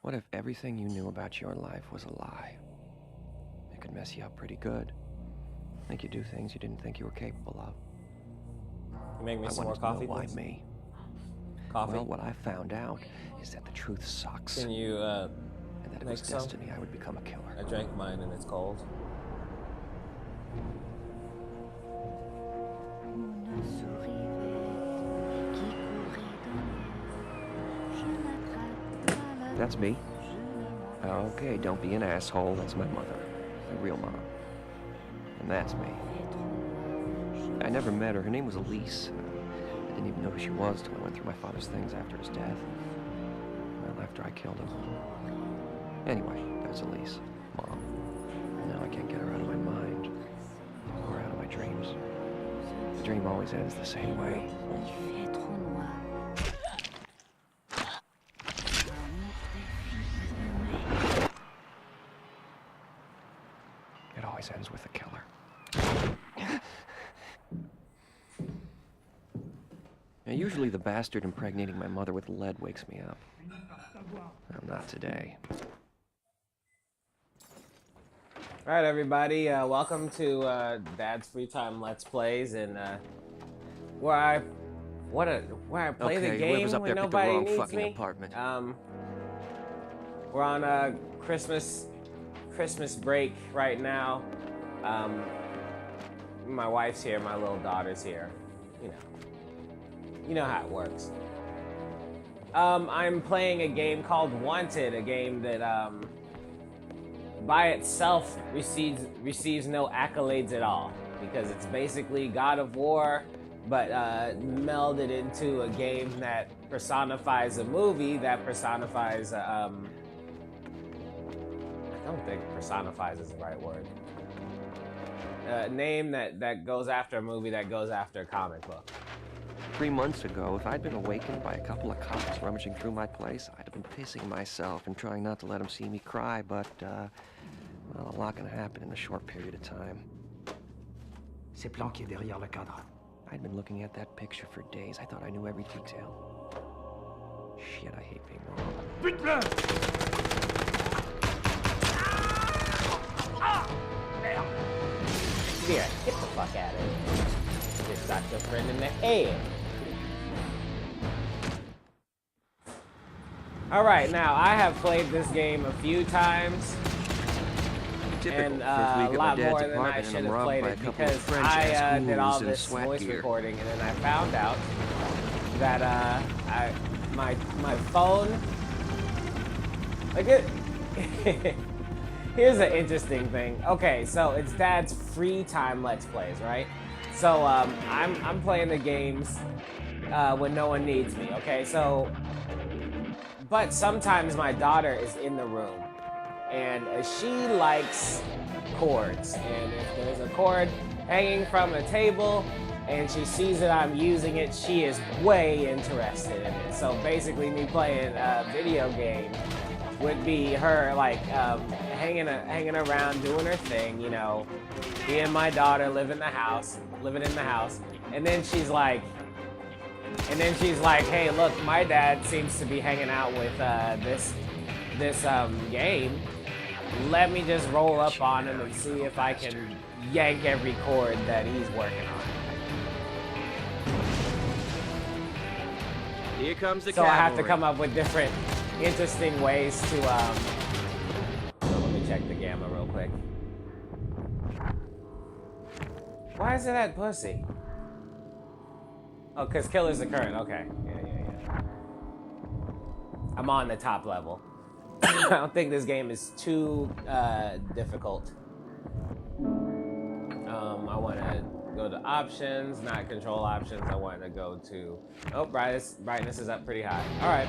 What if everything you knew about your life was a lie? It could mess you up pretty good. Make you do things you didn't think you were capable of. You make me some I more wanted to know coffee, why please? me. Coffee? Well, what I found out is that the truth sucks. Can you, and that it was make some? destiny I would become a killer. I drank mine and it's cold. That's me. Okay, don't be an asshole. That's my mother. My real mom. And that's me. I never met her. Her name was Elise. I didn't even know who she was till I went through my father's things after his death. Well, after I killed him. Anyway, that's Elise. Mom. Now I can't get her out of my mind. Or out of my dreams. The dream always ends the same way. It always ends with a killer. Now, usually the bastard impregnating my mother with lead wakes me up. Well, not today. All right, everybody. Welcome to Dad's Free Time Let's Plays, and where I play the game whoever's up when there picked the nobody wrong needs fucking me. apartment. We're on a Christmas break right now. My wife's here, my little daughter's here. You know how it works. I'm playing a game called Wanted, a game that by itself receives no accolades at all, because it's basically God of War, but melded into a game that personifies a movie that personifies I don't think personifies is the right word. A name that goes after a movie that goes after a comic book. 3 months ago, if I'd been awakened by a couple of cops rummaging through my place, I'd have been pissing myself and trying not to let them see me cry, but, well, a lot can happen in a short period of time. C'est planqué derrière le cadre. I'd been looking at that picture for days. I thought I knew every detail. Shit, I hate being wrong. Butte-le! Ah! Merde! Yeah, get the fuck out of here. Just shot your friend in the head. Alright, now I have played this game a few times. Typical. And a lot more than I should have played it, because I did all this voice recording, and then I found out that my phone, like it. Here's an interesting thing. Okay, so it's Dad's Free Time Let's Plays, right? So I'm playing the games when no one needs me. Okay, so but sometimes my daughter is in the room, and she likes chords, and if there's a cord hanging from a table and she sees that I'm using it, she is way interested in it. So basically me playing a video game would be her like hanging around doing her thing, you know, me and my daughter living in the house, and then she's like, hey, look, my dad seems to be hanging out with this game. Let me just roll up on him and see if I can yank every chord that he's working on. Here comes the So I have to come up with different interesting ways to so let me check the gamma real quick. Why is it at pussy? Oh, because killer's the current. Okay. Yeah. I'm on the top level. I don't think this game is too difficult. I want to go to options, not control options. I want to go to... Oh, brightness is up pretty high. All right.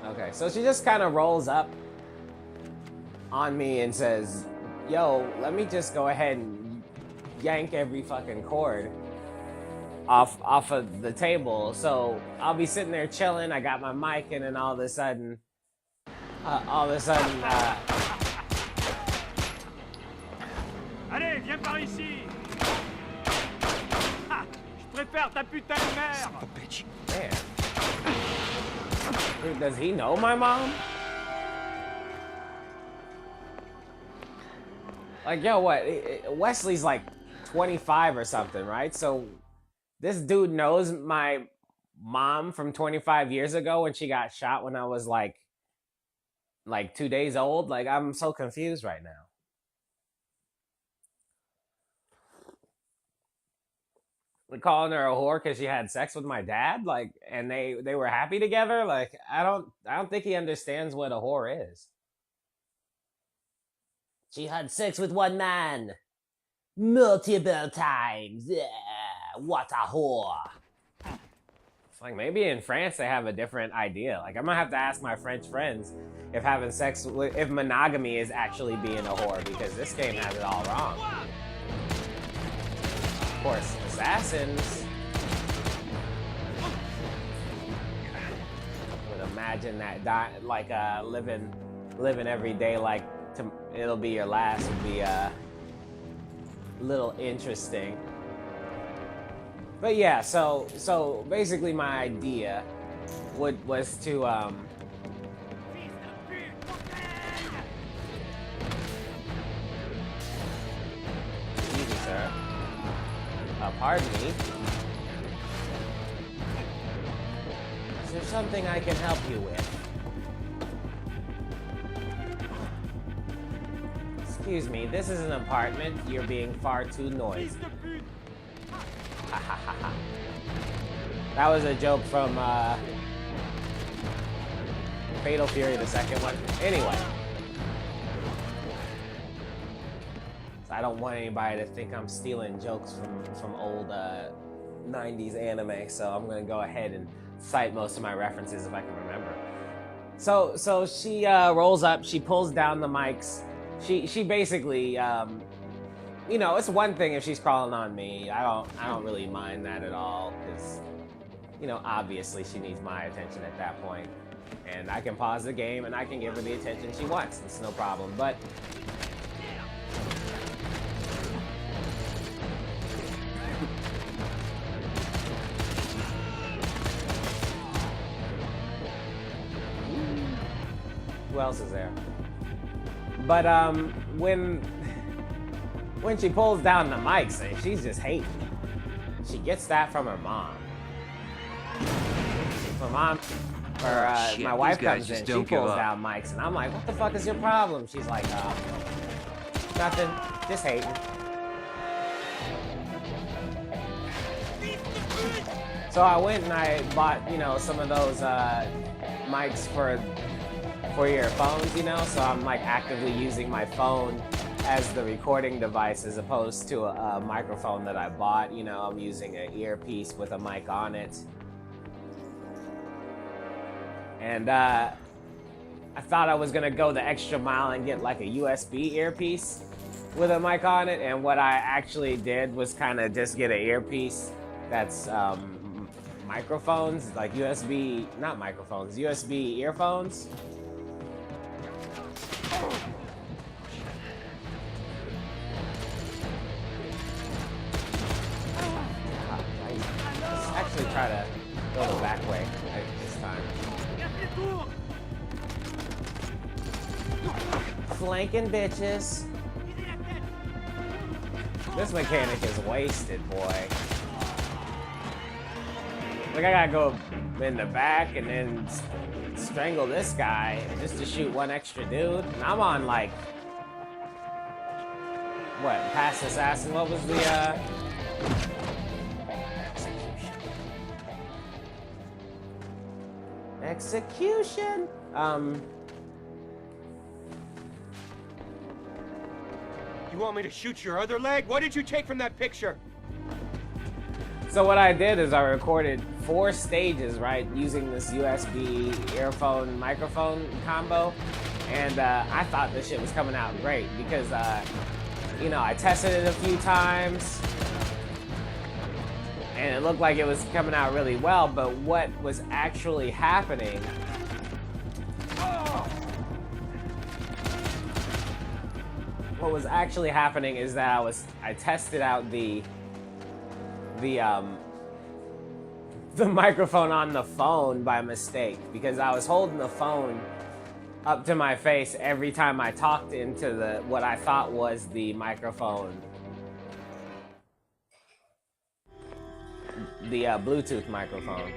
Okay, so she just kind of rolls up on me and says, yo, let me just go ahead and yank every fucking chord off of the table. So I'll be sitting there chilling. I got my mic, and then all of a sudden, Allez, viens par ici. Ah, je préfère ta putain de mère. Son of a bitch. man, does he know my mom? Like, yo, what? Wesley's like 25 or something, right? So this dude knows my mom from 25 years ago when she got shot when I was like 2 days old. Like, I'm so confused right now. We're calling her a whore because she had sex with my dad, like, and they were happy together. Like, I don't think he understands what a whore is. She had sex with one man multiple times. Yeah, what a whore. It's like, maybe in France they have a different idea. Like, I'm gonna have to ask my French friends if having sex with, if monogamy is actually being a whore, because this game has it all wrong. Of course, assassins. I would imagine that living every day like it'll be your last would be a little interesting. But yeah, so basically my idea was to easy, sir. Pardon me. Is there something I can help you with? Excuse me, this is an apartment. You're being far too noisy. That was a joke from Fatal Fury, the second one. Anyway. I don't want anybody to think I'm stealing jokes from old 90s anime, so I'm gonna go ahead and cite most of my references if I can remember. So she rolls up, she pulls down the mics. She basically, you know, it's one thing if she's crawling on me. I don't really mind that at all, because, you know, obviously she needs my attention at that point, and I can pause the game and I can give her the attention she wants. It's no problem, but. Who else is there? But when she pulls down the mics, she's just hating. She gets that from her mom. My mom, or shit, my wife these guys comes just in, she don't give pulls up. down mics, and I'm like, what the fuck is your problem? She's like, nothing, just hating. So I went and I bought, you know, some of those mics for your phones, you know, so I'm like actively using my phone as the recording device as opposed to a microphone that I bought. You know, I'm using an earpiece with a mic on it. And I thought I was gonna go the extra mile and get like a USB earpiece with a mic on it, and what I actually did was kind of just get an earpiece that's microphones, like USB, not microphones, USB earphones. Let's actually try to go the back way this time. Flanking bitches. This mechanic is wasted, boy. Like, I gotta go in the back and then strangle this guy just to shoot one extra dude. And I'm on, like, what, past assassin? What was the, Execution? You want me to shoot your other leg? What did you take from that picture? So what I did is I recorded 4 stages, right, using this USB earphone microphone combo, and I thought this shit was coming out great because, you know, I tested it a few times, and it looked like it was coming out really well, but what was actually happening is that I tested out the microphone on the phone by mistake, because I was holding the phone up to my face every time I talked into what I thought was the microphone, the Bluetooth microphone.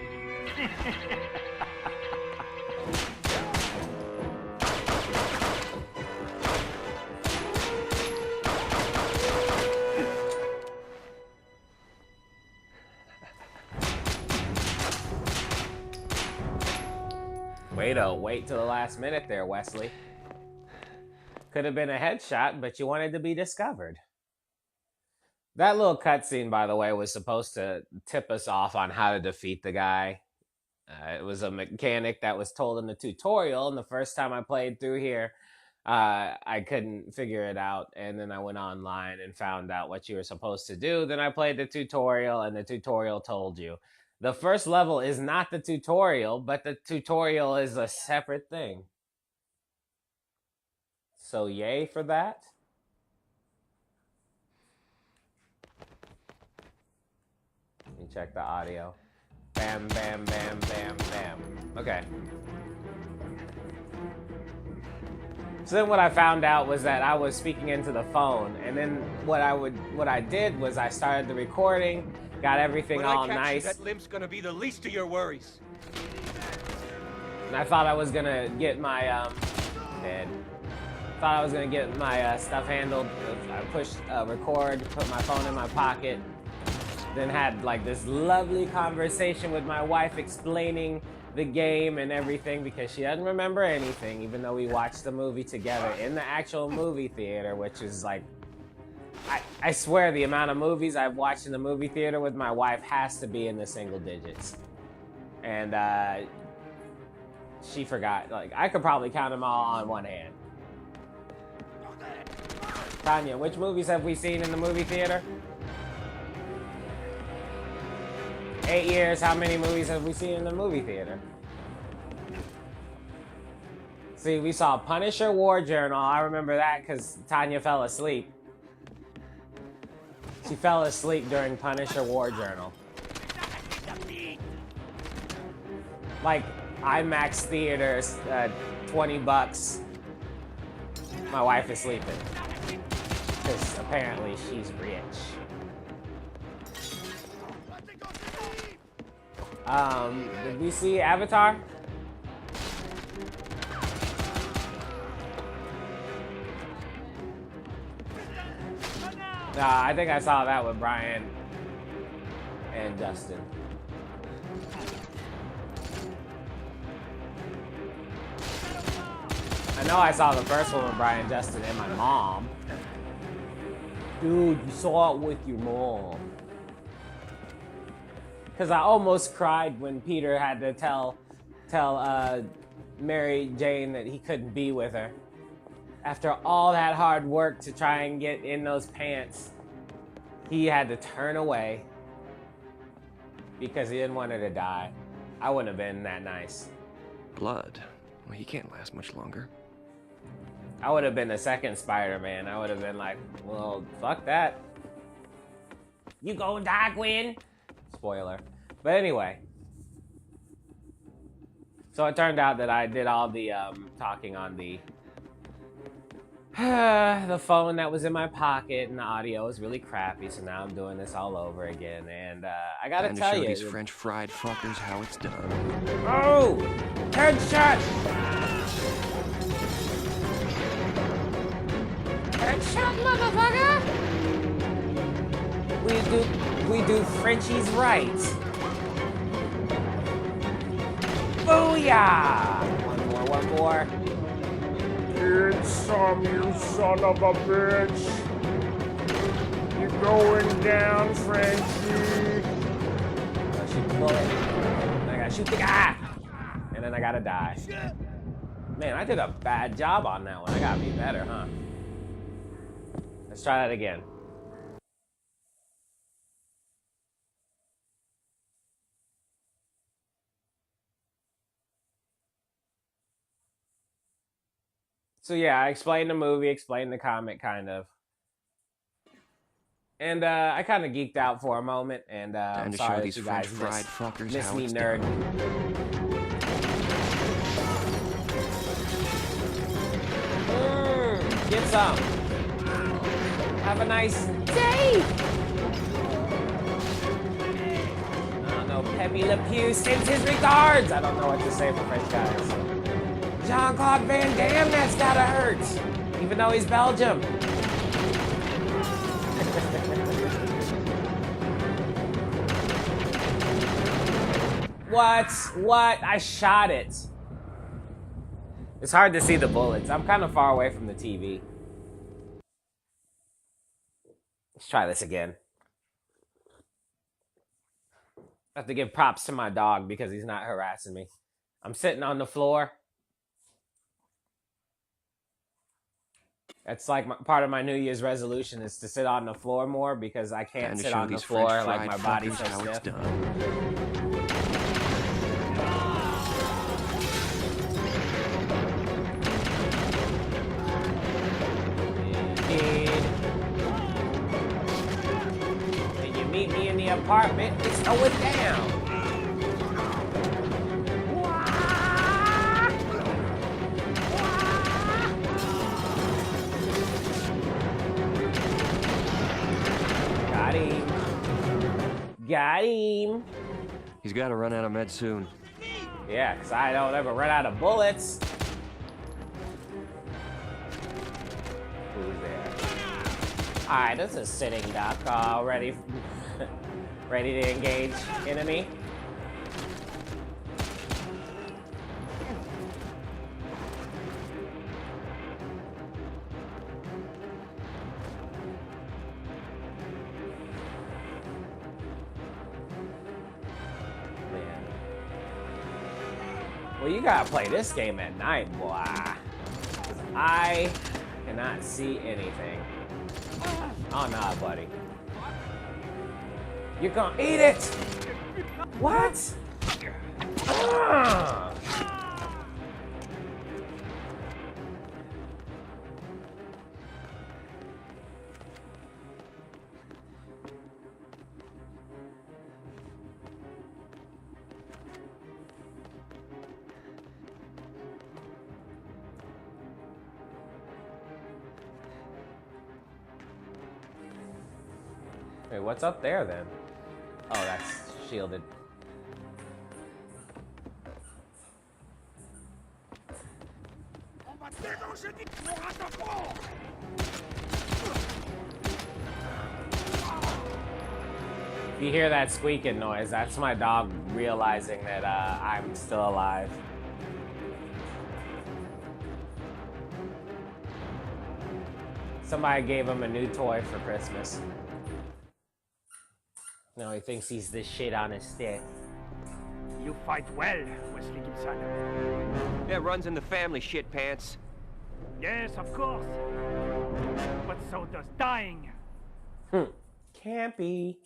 Wait till the last minute there, Wesley. Could have been a headshot, but you wanted to be discovered. That little cutscene, by the way, was supposed to tip us off on how to defeat the guy. It was a mechanic that was told in the tutorial, and the first time I played through here, I couldn't figure it out, and then I went online and found out what you were supposed to do. Then I played the tutorial, and the tutorial told you. The first level is not the tutorial, but the tutorial is a separate thing. So yay for that. Let me check the audio. Bam, bam, bam, bam, bam. Okay. So then what I found out was that I was speaking into the phone, and then what I did was I started the recording, got everything all nice. That limp's gonna be the least of your worries. And I thought I was gonna get my Thought I was gonna get my stuff handled. I pushed record, put my phone in my pocket, then had like this lovely conversation with my wife explaining the game and everything, because she doesn't remember anything, even though we watched the movie together in the actual movie theater, which is like, I swear the amount of movies I've watched in the movie theater with my wife has to be in the single digits. And she forgot. Like, I could probably count them all on one hand. Tanya, which movies have we seen in the movie theater? 8 years, how many movies have we seen in the movie theater? See, we saw Punisher War Journal. I remember that because Tanya fell asleep. She fell asleep during Punisher War Journal. Like, IMAX theaters, $20. My wife is sleeping. Because apparently she's rich. Did we see Avatar? Nah, I think I saw that with Brian and Justin. I know I saw the first one with Brian, Justin, and my mom. Dude, you saw it with your mom. Because I almost cried when Peter had to tell Mary Jane that he couldn't be with her. After all that hard work to try and get in those pants, he had to turn away because he didn't want her to die. I wouldn't have been that nice. Blood? Well, he can't last much longer. I would have been the second Spider-Man. I would have been like, well, fuck that. You gonna die, Gwen? Spoiler. But anyway. So it turned out that I did all the talking on the phone that was in my pocket, and the audio was really crappy, so now I'm doing this all over again. And I gotta Time to tell show you, these French fried fuckers how it's done. oh, headshot! Headshot, motherfucker! We do Frenchies right. Booyah! One more. Get some, you son of a bitch. You're going down, Frenchie. I'll shoot the bullet. Then I gotta shoot the guy. And then I gotta die. Man, I did a bad job on that one. I gotta be better, huh? Let's try that again. So yeah, I explained the movie, explained the comic, kind of. And I kind of geeked out for a moment, and Time I'm to sorry show that these you French guys fried fuckers miss how me, it's nerd. Get some. Have a nice day. I don't know. Pepe Le Pew sends his regards. I don't know what to say for French guys. Jean-Claude Van Damme, that's gotta hurt. Even though he's Belgium. What? What? I shot it. It's hard to see the bullets. I'm kind of far away from the TV. Let's try this again. I have to give props to my dog because he's not harassing me. I'm sitting on the floor. That's like part of my New Year's resolution is to sit on the floor more because I can't sit on the floor like my body's so stiff. When you meet me in the apartment, it's going down. Got him. He's got to run out of meds soon. Yeah, because I don't ever run out of bullets. Who's there? Alright, this is sitting duck, ready to engage enemy. Well, you gotta play this game at night, boy. 'Cause I cannot see anything. Oh, nah, buddy. You're gonna eat it! What? Ah. Wait, what's up there then? Oh, that's shielded. If you hear that squeaking noise, that's my dog realizing that I'm still alive. Somebody gave him a new toy for Christmas. No, he thinks he's the shit on his stick. You fight well, Wesley Gibson. That runs in the family, shit pants. Yes, of course. But so does dying. Campy.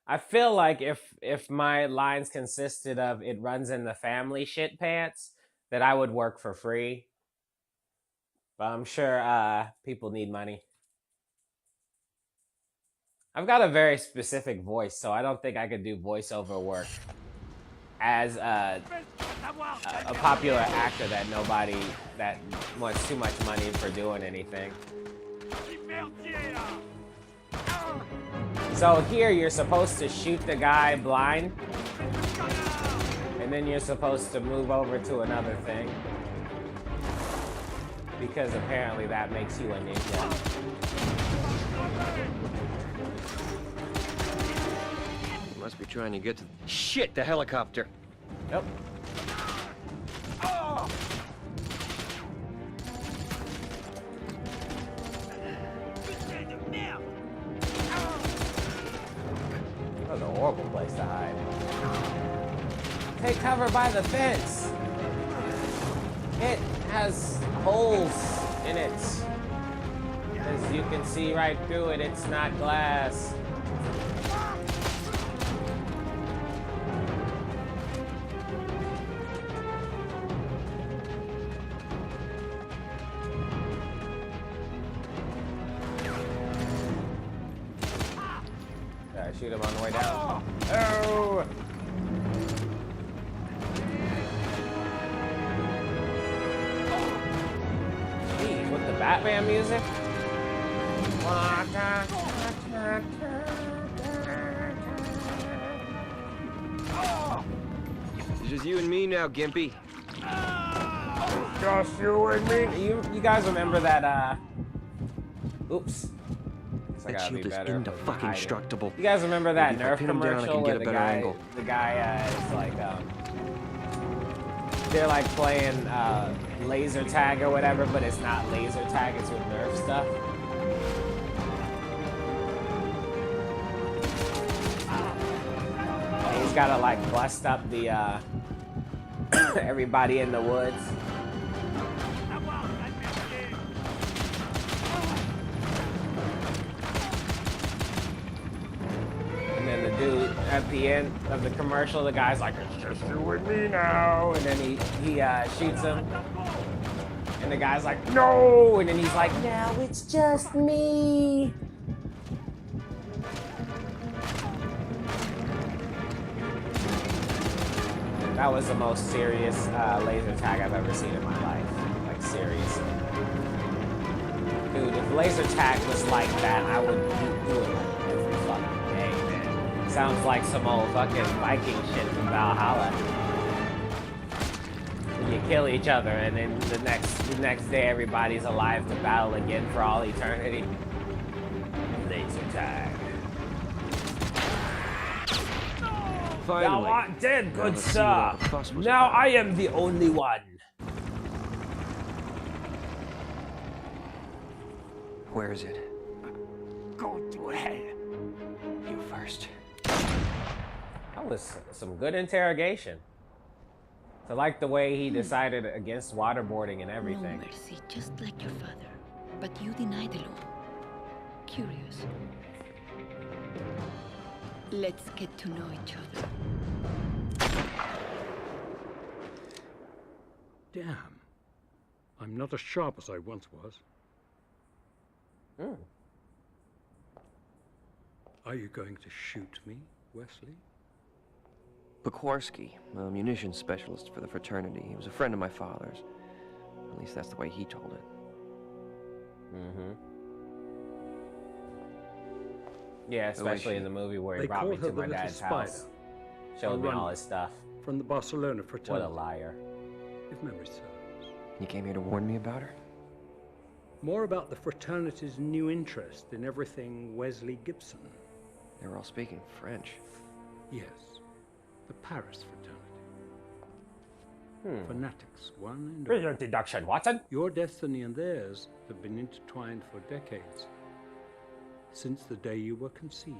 I feel like if my lines consisted of it runs in the family shit pants, that I would work for free. But I'm sure people need money. I've got a very specific voice, so I don't think I could do voiceover work as a popular actor that wants too much money for doing anything. So here you're supposed to shoot the guy blind, and then you're supposed to move over to another thing. Because apparently that makes you a ninja. Must be trying to get to... Shit, the helicopter. Yep. Oh, That was a horrible place to hide. Take cover by the fence. It has holes in it. As you can see right through it, it's not glass. Gotta shoot him on the way down. Oh! Jeez, with the Batman music? It's just you and me now, Gimpy. Just you and me. You guys remember that, oops. Guess I That gotta be shield is better with indefucking hiding. indestructible. You guys remember that Maybe if I Nerf pin him down, I commercial can where get a the better guy, angle. is like, they're like playing laser tag or whatever, but it's not laser tag, it's with Nerf stuff. And he's gotta like bust up the everybody in the woods. And then the dude at the end of the commercial, the guy's like, "It's just you and me now," and then he shoots him, and the guy's like, "No," and then he's like, "Now it's just me." That was the most serious laser tag I've ever seen in my life. Like, serious. Dude, if laser tag was like that, I would do it like every fucking day, man. Sounds like some old fucking Viking shit from Valhalla. You kill each other, and then the next day everybody's alive to battle again for all eternity. Laser tag. Finally. Thou art dead, good let's see sir. what all the fuss was Now about. I am the only one. Where is it? Go to hell. You first. That was some good interrogation. I like the way he decided against waterboarding and No everything. mercy, just like your father. But you deny the law. Curious. Let's get to know each other. Damn. I'm not as sharp as I once was. Are you going to shoot me, Wesley? Pekorski, a munitions specialist for the fraternity. He was a friend of my father's. At least that's the way he told it. Yeah, especially in the movie where he They brought call me her to the my little dad's spider. house. Showed me Run. all his stuff. From the Barcelona What fraternity, a liar. if memory serves. You came here to warn me about her? More about the fraternity's new interest in everything Wesley Gibson. They were all speaking French. Yes, the Paris fraternity. Fanatics, one and all. Brilliant deduction, Watson. Your destiny and theirs have been intertwined for decades, since the day you were conceived.